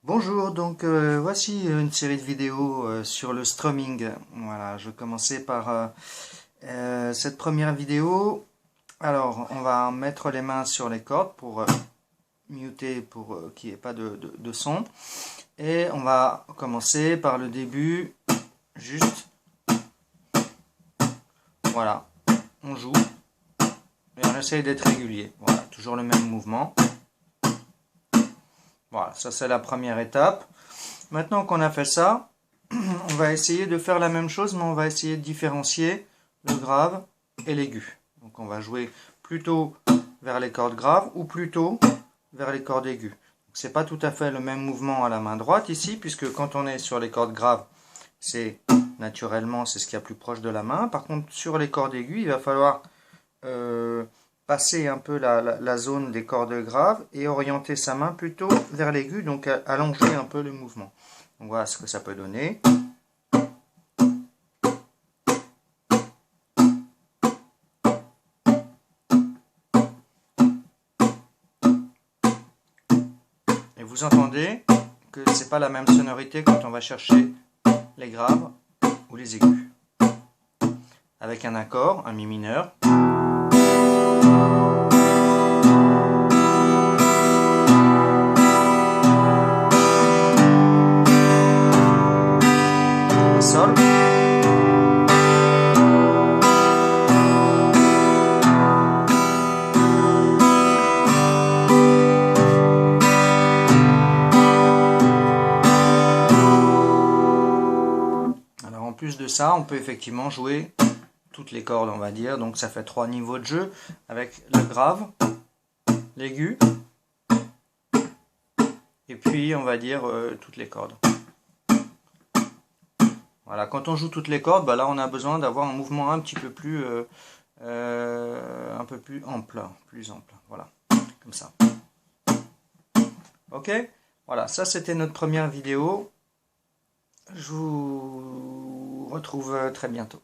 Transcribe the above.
Bonjour, donc voici une série de vidéos sur le strumming. Voilà, je vais commencer par cette première vidéo. Alors, on va mettre les mains sur les cordes pour muter, pour qu'il n'y ait pas de son. Et on va commencer par le début, juste, voilà, on joue et on essaye d'être régulier. Voilà, toujours le même mouvement. Voilà, ça c'est la première étape. Maintenant qu'on a fait ça, on va essayer de faire la même chose, mais on va essayer de différencier le grave et l'aigu. Donc on va jouer plutôt vers les cordes graves ou plutôt vers les cordes aiguës. C'est pas tout à fait le même mouvement à la main droite ici, puisque quand on est sur les cordes graves, c'est naturellement c'est ce qui est plus proche de la main. Par contre, sur les cordes aiguës, il va falloir passer un peu la zone des cordes graves et orienter sa main plutôt vers l'aigu, donc allonger un peu le mouvement. Donc voilà ce que ça peut donner. Et vous entendez que c'est pas la même sonorité quand on va chercher les graves ou les aigus. Avec un accord, un mi mineur. Un sol. Alors en plus de ça, on peut effectivement jouer toutes les cordes, on va dire. Donc ça fait 3 niveaux de jeu avec le grave, l'aigu et puis on va dire toutes les cordes. Voilà, quand on joue toutes les cordes, bah là on a besoin d'avoir un mouvement un petit peu plus un peu plus ample, voilà, comme ça. Ok, voilà, ça c'était notre première vidéo. Je vous retrouve très bientôt.